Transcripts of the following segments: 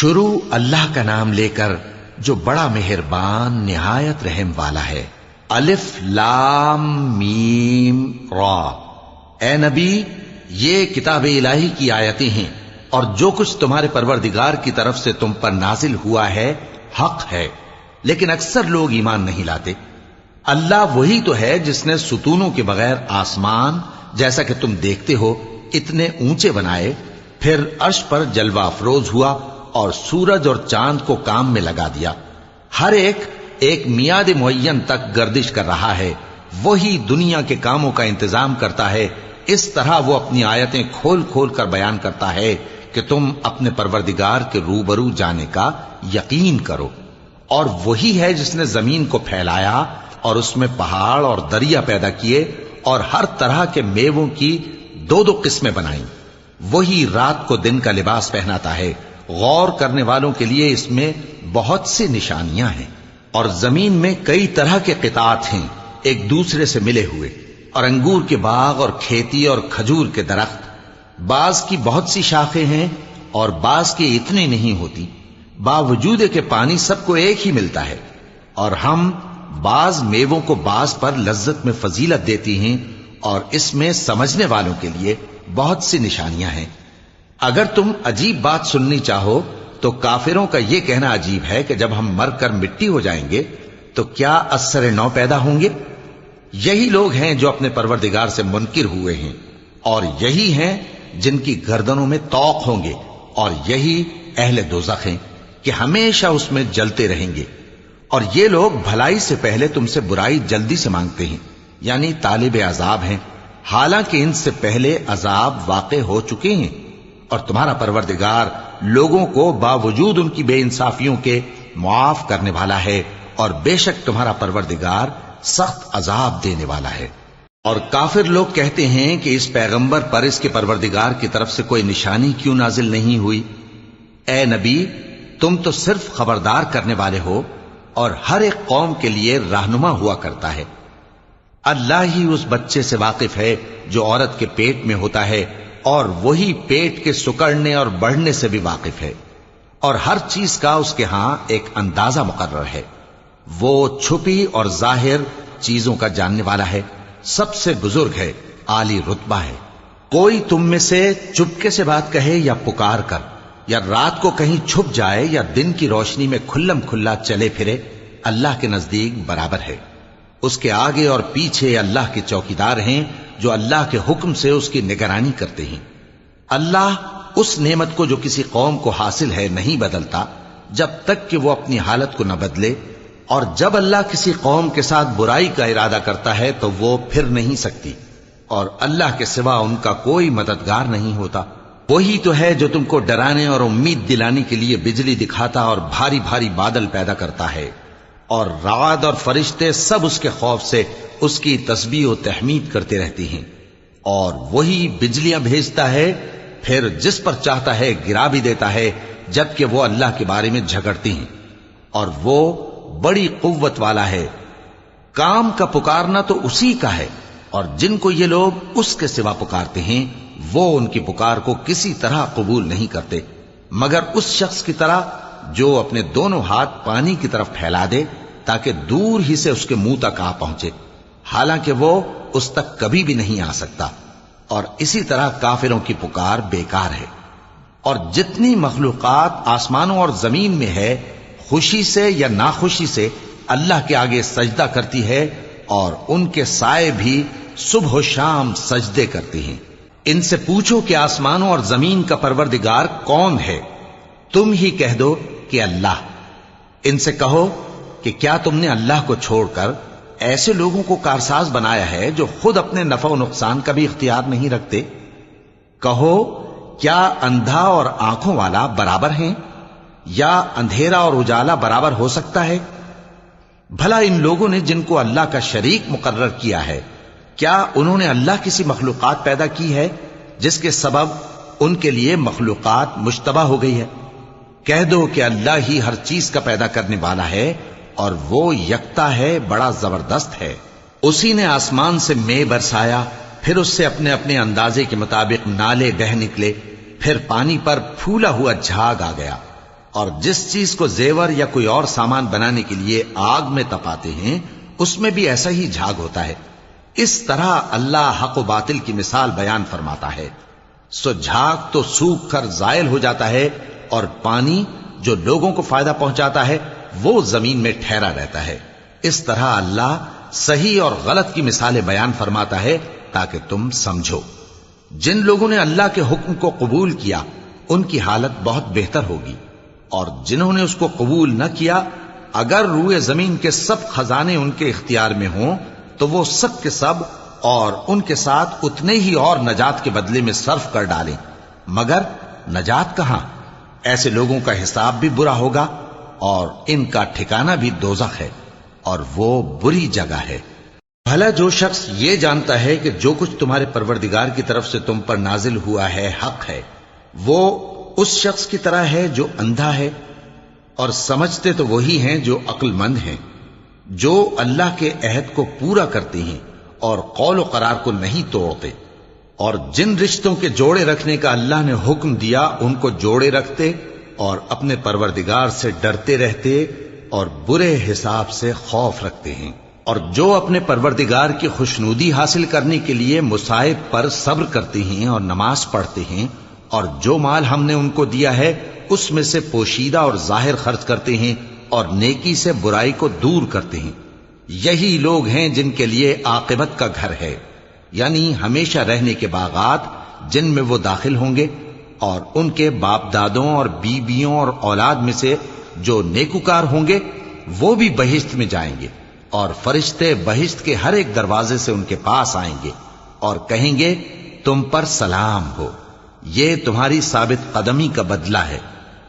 شروع اللہ کا نام لے کر جو بڑا مہربان نہایت رحم والا ہے۔ الف لام میم را۔ اے نبی، یہ کتاب الہی کی آیتیں ہیں اور جو کچھ تمہارے پروردگار کی طرف سے تم پر نازل ہوا ہے حق ہے، لیکن اکثر لوگ ایمان نہیں لاتے۔ اللہ وہی تو ہے جس نے ستونوں کے بغیر آسمان جیسا کہ تم دیکھتے ہو اتنے اونچے بنائے، پھر عرش پر جلوہ افروز ہوا اور سورج اور چاند کو کام میں لگا دیا۔ ہر ایک میعاد معین تک گردش کر رہا ہے۔ وہی دنیا کے کاموں کا انتظام کرتا ہے۔ اس طرح وہ اپنی آیتیں کھول کھول کر بیان کرتا ہے کہ تم اپنے پروردگار کے روبرو جانے کا یقین کرو۔ اور وہی ہے جس نے زمین کو پھیلایا اور اس میں پہاڑ اور دریا پیدا کیے اور ہر طرح کے میووں کی دو دو قسمیں بنائیں۔ وہی رات کو دن کا لباس پہناتا ہے۔ غور کرنے والوں کے لیے اس میں بہت سی نشانیاں ہیں۔ اور زمین میں کئی طرح کے قطعات ہیں ایک دوسرے سے ملے ہوئے، اور انگور کے باغ اور کھیتی اور کھجور کے درخت۔ بعض کی بہت سی شاخیں ہیں اور بعض کی اتنی نہیں ہوتی، باوجود کہ پانی سب کو ایک ہی ملتا ہے۔ اور ہم بعض میووں کو بعض پر لذت میں فضیلت دیتی ہیں، اور اس میں سمجھنے والوں کے لیے بہت سی نشانیاں ہیں۔ اگر تم عجیب بات سننی چاہو تو کافروں کا یہ کہنا عجیب ہے کہ جب ہم مر کر مٹی ہو جائیں گے تو کیا از سر نو پیدا ہوں گے؟ یہی لوگ ہیں جو اپنے پروردگار سے منکر ہوئے ہیں، اور یہی ہیں جن کی گردنوں میں طوق ہوں گے، اور یہی اہل دوزخ ہیں کہ ہمیشہ اس میں جلتے رہیں گے۔ اور یہ لوگ بھلائی سے پہلے تم سے برائی جلدی سے مانگتے ہیں، یعنی طالب عذاب ہیں، حالانکہ ان سے پہلے عذاب واقع ہو چکے ہیں۔ اور تمہارا پروردگار لوگوں کو باوجود ان کی بے انصافیوں کے معاف کرنے والا ہے، اور بے شک تمہارا پروردگار سخت عذاب دینے والا ہے۔ اور کافر لوگ کہتے ہیں کہ اس پیغمبر پر اس کے پروردگار کی طرف سے کوئی نشانی کیوں نازل نہیں ہوئی؟ اے نبی، تم تو صرف خبردار کرنے والے ہو، اور ہر ایک قوم کے لیے رہنما ہوا کرتا ہے۔ اللہ ہی اس بچے سے واقف ہے جو عورت کے پیٹ میں ہوتا ہے، اور وہی پیٹ کے سکڑنے اور بڑھنے سے بھی واقف ہے، اور ہر چیز کا اس کے ہاں ایک اندازہ مقرر ہے۔ وہ چھپی اور ظاہر چیزوں کا جاننے والا ہے، سب سے بزرگ ہے، عالی رتبہ ہے۔ کوئی تم میں سے چپکے سے بات کہے یا پکار کر، یا رات کو کہیں چھپ جائے یا دن کی روشنی میں کھلم کھلا چلے پھرے، اللہ کے نزدیک برابر ہے۔ اس کے آگے اور پیچھے اللہ کے چوکیدار ہیں جو اللہ کے حکم سے اس کی نگرانی کرتے ہیں۔ اللہ اس نعمت کو جو کسی قوم کو حاصل ہے نہیں بدلتا جب تک کہ وہ اپنی حالت کو نہ بدلے، اور جب اللہ کسی قوم کے ساتھ برائی کا ارادہ کرتا ہے تو وہ پھر نہیں سکتی، اور اللہ کے سوا ان کا کوئی مددگار نہیں ہوتا۔ وہی تو ہے جو تم کو ڈرانے اور امید دلانے کے لیے بجلی دکھاتا اور بھاری بھاری بادل پیدا کرتا ہے، اور رعد اور فرشتے سب اس کے خوف سے اس کی تسبیح و تحمید کرتے رہتے ہیں۔ اور وہی بجلیاں بھیجتا ہے، پھر جس پر چاہتا ہے گرا بھی دیتا ہے، جبکہ وہ اللہ کے بارے میں جھگڑتے ہیں، اور وہ بڑی قوت والا ہے۔ کام کا پکارنا تو اسی کا ہے، اور جن کو یہ لوگ اس کے سوا پکارتے ہیں وہ ان کی پکار کو کسی طرح قبول نہیں کرتے، مگر اس شخص کی طرح جو اپنے دونوں ہاتھ پانی کی طرف پھیلا دے تاکہ دور ہی سے اس کے منہ تک آ پہنچے، حالانکہ وہ اس تک کبھی بھی نہیں آ سکتا۔ اور اسی طرح کافروں کی پکار بیکار ہے۔ اور جتنی مخلوقات آسمانوں اور زمین میں ہے، خوشی سے یا ناخوشی سے اللہ کے آگے سجدہ کرتی ہے، اور ان کے سائے بھی صبح و شام سجدے کرتے ہیں۔ ان سے پوچھو کہ آسمانوں اور زمین کا پروردگار کون ہے؟ تم ہی کہہ دو کہ اللہ۔ ان سے کہو کہ کیا تم نے اللہ کو چھوڑ کر ایسے لوگوں کو کارساز بنایا ہے جو خود اپنے نفع و نقصان کا بھی اختیار نہیں رکھتے؟ کہو کیا اندھا اور آنکھوں والا برابر ہیں، یا اندھیرا اور اجالا برابر ہو سکتا ہے؟ بھلا ان لوگوں نے جن کو اللہ کا شریک مقرر کیا ہے، کیا انہوں نے اللہ کسی مخلوقات پیدا کی ہے جس کے سبب ان کے لیے مخلوقات مشتبہ ہو گئی ہے؟ کہہ دو کہ اللہ ہی ہر چیز کا پیدا کرنے والا ہے، اور وہ یکتا ہے، بڑا زبردست ہے۔ اسی نے آسمان سے مے برسایا، پھر اس سے اپنے اپنے اندازے کے مطابق نالے بہہ نکلے، پھر پانی پر پھولا ہوا جھاگ آ گیا، اور جس چیز کو زیور یا کوئی اور سامان بنانے کے لیے آگ میں تپاتے ہیں اس میں بھی ایسا ہی جھاگ ہوتا ہے. اس طرح اللہ حق و باطل کی مثال بیان فرماتا ہے. سو جھاگ تو سوکھ کر زائل ہو جاتا ہے اور پانی جو لوگوں کو فائدہ پہنچاتا ہے وہ زمین میں ٹھہرا رہتا ہے. اس طرح اللہ صحیح اور غلط کی مثالیں بیان فرماتا ہے تاکہ تم سمجھو. جن لوگوں نے اللہ کے حکم کو قبول کیا ان کی حالت بہت بہتر ہوگی، اور جنہوں نے اس کو قبول نہ کیا اگر روئے زمین کے سب خزانے ان کے اختیار میں ہوں تو وہ سب کے سب اور ان کے ساتھ اتنے ہی اور نجات کے بدلے میں صرف کر ڈالیں، مگر نجات کہاں؟ ایسے لوگوں کا حساب بھی برا ہوگا اور ان کا ٹھکانہ بھی دوزخ ہے، اور وہ بری جگہ ہے. بھلا جو شخص یہ جانتا ہے کہ جو کچھ تمہارے پروردگار کی طرف سے تم پر نازل ہوا ہے حق ہے، وہ اس شخص کی طرح ہے جو اندھا ہے. اور سمجھتے تو وہی ہیں جو عقل مند ہیں، جو اللہ کے عہد کو پورا کرتے ہیں اور قول و قرار کو نہیں توڑتے، اور جن رشتوں کے جوڑے رکھنے کا اللہ نے حکم دیا ان کو جوڑے رکھتے اور اپنے پروردگار سے ڈرتے رہتے اور برے حساب سے خوف رکھتے ہیں. اور جو اپنے پروردگار کی خوشنودی حاصل کرنے کے لیے مصائب پر صبر کرتے ہیں اور نماز پڑھتے ہیں، اور جو مال ہم نے ان کو دیا ہے اس میں سے پوشیدہ اور ظاہر خرچ کرتے ہیں اور نیکی سے برائی کو دور کرتے ہیں، یہی لوگ ہیں جن کے لیے عاقبت کا گھر ہے، یعنی ہمیشہ رہنے کے باغات جن میں وہ داخل ہوں گے. اور ان کے باپ دادوں اور بیویوں اور اولاد میں سے جو نیکوکار ہوں گے وہ بھی بہشت میں جائیں گے، اور فرشتے بہشت کے ہر ایک دروازے سے ان کے پاس آئیں گے اور کہیں گے تم پر سلام ہو، یہ تمہاری ثابت قدمی کا بدلہ ہے،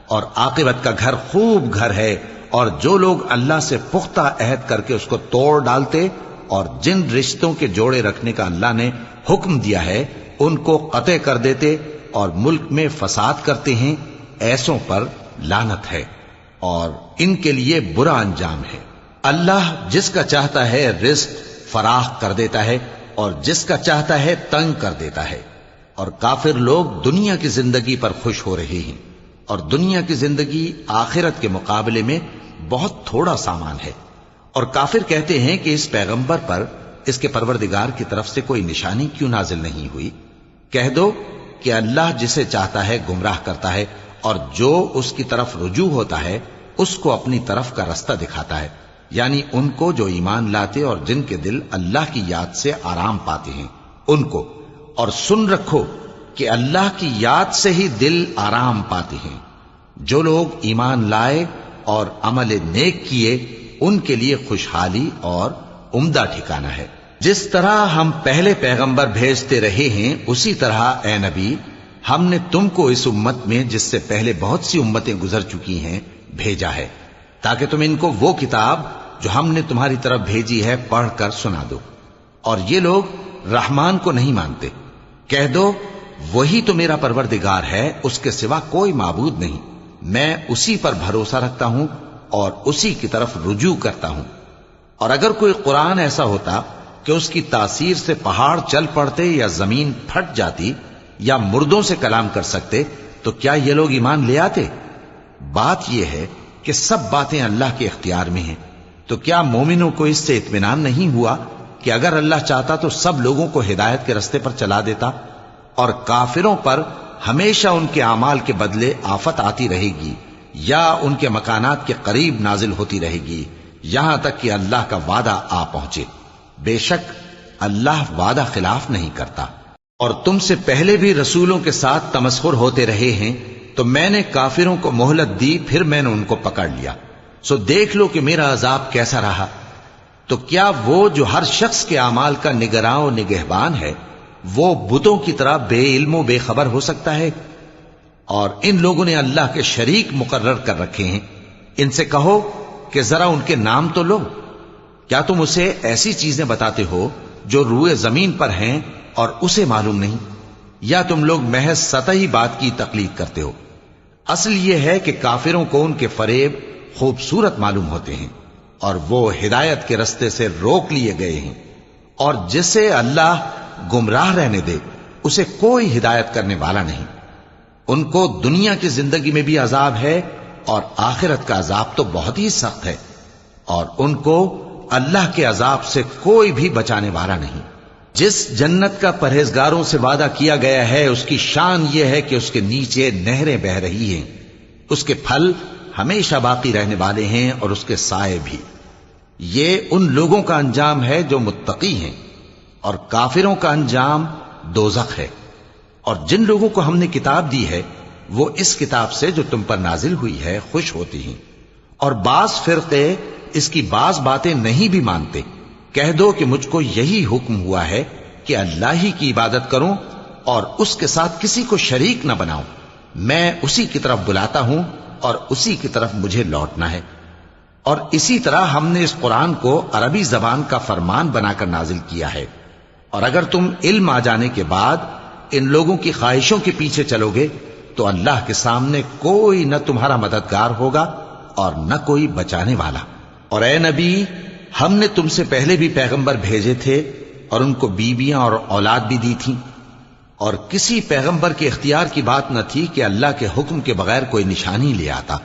اور عاقبت کا گھر خوب گھر ہے. اور جو لوگ اللہ سے پختہ عہد کر کے اس کو توڑ ڈالتے اور جن رشتوں کے جوڑے رکھنے کا اللہ نے حکم دیا ہے ان کو قطع کر دیتے اور ملک میں فساد کرتے ہیں، ایسوں پر لعنت ہے اور ان کے لیے برا انجام ہے. اللہ جس کا چاہتا ہے رزق فراخ کر دیتا ہے اور جس کا چاہتا ہے تنگ کر دیتا ہے. اور کافر لوگ دنیا کی زندگی پر خوش ہو رہے ہیں، اور دنیا کی زندگی آخرت کے مقابلے میں بہت تھوڑا سامان ہے. اور کافر کہتے ہیں کہ اس پیغمبر پر اس کے پروردگار کی طرف سے کوئی نشانی کیوں نازل نہیں ہوئی؟ کہہ دو کہ اللہ جسے چاہتا ہے گمراہ کرتا ہے، اور جو اس کی طرف رجوع ہوتا ہے اس کو اپنی طرف کا رستہ دکھاتا ہے، یعنی ان کو جو ایمان لاتے اور جن کے دل اللہ کی یاد سے آرام پاتے ہیں ان کو. اور سن رکھو کہ اللہ کی یاد سے ہی دل آرام پاتے ہیں. جو لوگ ایمان لائے اور عمل نیک کیے ان کے لیے خوشحالی اور عمدہ ٹھکانہ ہے. جس طرح ہم پہلے پیغمبر بھیجتے رہے ہیں اسی طرح اے نبی ہم نے تم کو اس امت میں جس سے پہلے بہت سی امتیں گزر چکی ہیں بھیجا ہے، تاکہ تم ان کو وہ کتاب جو ہم نے تمہاری طرف بھیجی ہے پڑھ کر سنا دو. اور یہ لوگ رحمان کو نہیں مانتے. کہہ دو وہی تو میرا پروردگار ہے، اس کے سوا کوئی معبود نہیں، میں اسی پر بھروسہ رکھتا ہوں اور اسی کی طرف رجوع کرتا ہوں. اور اگر کوئی قرآن ایسا ہوتا کہ اس کی تاثیر سے پہاڑ چل پڑتے یا زمین پھٹ جاتی یا مردوں سے کلام کر سکتے تو کیا یہ لوگ ایمان لے آتے؟ بات یہ ہے کہ سب باتیں اللہ کے اختیار میں ہیں. تو کیا مومنوں کو اس سے اطمینان نہیں ہوا کہ اگر اللہ چاہتا تو سب لوگوں کو ہدایت کے رستے پر چلا دیتا؟ اور کافروں پر ہمیشہ ان کے اعمال کے بدلے آفت آتی رہے گی یا ان کے مکانات کے قریب نازل ہوتی رہے گی یہاں تک کہ اللہ کا وعدہ آ پہنچے. بے شک اللہ وعدہ خلاف نہیں کرتا. اور تم سے پہلے بھی رسولوں کے ساتھ تمسخر ہوتے رہے ہیں تو میں نے کافروں کو مہلت دی، پھر میں نے ان کو پکڑ لیا. سو دیکھ لو کہ میرا عذاب کیسا رہا. تو کیا وہ جو ہر شخص کے اعمال کا نگراں و نگہبان ہے وہ بتوں کی طرح بے علم و بے خبر ہو سکتا ہے؟ اور ان لوگوں نے اللہ کے شریک مقرر کر رکھے ہیں. ان سے کہو کہ ذرا ان کے نام تو لو. کیا تم اسے ایسی چیزیں بتاتے ہو جو روئے زمین پر ہیں اور اسے معلوم نہیں، یا تم لوگ محض سطحی بات کی تقلید کرتے ہو؟ اصل یہ ہے کہ کافروں کو ان کے فریب خوبصورت معلوم ہوتے ہیں اور وہ ہدایت کے رستے سے روک لیے گئے ہیں. اور جسے اللہ گمراہ رہنے دے اسے کوئی ہدایت کرنے والا نہیں. ان کو دنیا کی زندگی میں بھی عذاب ہے اور آخرت کا عذاب تو بہت ہی سخت ہے، اور ان کو اللہ کے عذاب سے کوئی بھی بچانے والا نہیں۔ جس جنت کا پرہیزگاروں سے وعدہ کیا گیا ہے اس کی شان یہ ہے کہ اس کے نیچے نہریں بہ رہی ہیں، اس کے پھل ہمیشہ باقی رہنے والے ہیں اور اس کے سائے بھی۔ یہ ان لوگوں کا انجام ہے جو متقی ہیں، اور کافروں کا انجام دوزخ ہے۔ اور جن لوگوں کو ہم نے کتاب دی ہے وہ اس کتاب سے جو تم پر نازل ہوئی ہے خوش ہوتی ہیں، اور بعض فرقے اس کی بعض باتیں نہیں بھی مانتے۔ کہہ دو کہ مجھ کو یہی حکم ہوا ہے کہ اللہ ہی کی عبادت کروں اور اس کے ساتھ کسی کو شریک نہ بناؤں، میں اسی کی طرف بلاتا ہوں اور اسی کی طرف مجھے لوٹنا ہے۔ اور اسی طرح ہم نے اس قرآن کو عربی زبان کا فرمان بنا کر نازل کیا ہے، اور اگر تم علم آ جانے کے بعد ان لوگوں کی خواہشوں کے پیچھے چلو گے تو اللہ کے سامنے کوئی نہ تمہارا مددگار ہوگا اور نہ کوئی بچانے والا۔ اور اے نبی، ہم نے تم سے پہلے بھی پیغمبر بھیجے تھے اور ان کو بیویاں اور اولاد بھی دی تھیں، اور کسی پیغمبر کے اختیار کی بات نہ تھی کہ اللہ کے حکم کے بغیر کوئی نشانی لے آتا۔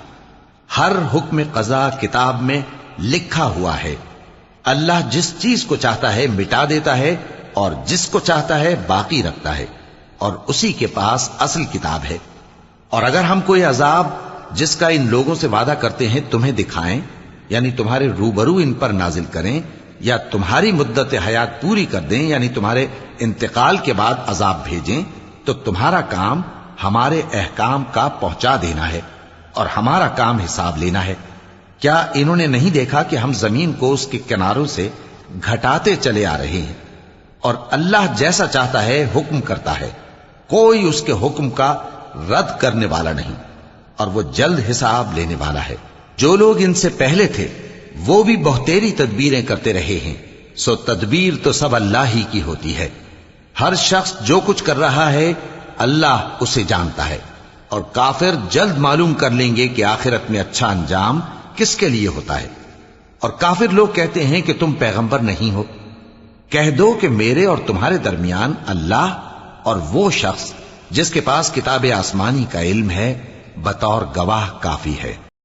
ہر حکم قضا کتاب میں لکھا ہوا ہے۔ اللہ جس چیز کو چاہتا ہے مٹا دیتا ہے اور جس کو چاہتا ہے باقی رکھتا ہے، اور اسی کے پاس اصل کتاب ہے۔ اور اگر ہم کوئی عذاب جس کا ان لوگوں سے وعدہ کرتے ہیں تمہیں دکھائیں، یعنی تمہارے روبرو ان پر نازل کریں، یا تمہاری مدت حیات پوری کر دیں، یعنی تمہارے انتقال کے بعد عذاب بھیجیں، تو تمہارا کام ہمارے احکام کا پہنچا دینا ہے اور ہمارا کام حساب لینا ہے۔ کیا انہوں نے نہیں دیکھا کہ ہم زمین کو اس کے کناروں سے گھٹاتے چلے آ رہے ہیں؟ اور اللہ جیسا چاہتا ہے حکم کرتا ہے، کوئی اس کے حکم کا رد کرنے والا نہیں، اور وہ جلد حساب لینے والا ہے۔ جو لوگ ان سے پہلے تھے وہ بھی بہتیری تدبیریں کرتے رہے ہیں، سو تدبیر تو سب اللہ ہی کی ہوتی ہے۔ ہر شخص جو کچھ کر رہا ہے اللہ اسے جانتا ہے، اور کافر جلد معلوم کر لیں گے کہ آخرت میں اچھا انجام کس کے لیے ہوتا ہے۔ اور کافر لوگ کہتے ہیں کہ تم پیغمبر نہیں ہو۔ کہہ دو کہ میرے اور تمہارے درمیان اللہ اور وہ شخص جس کے پاس کتاب آسمانی کا علم ہے بطور گواہ کافی ہے۔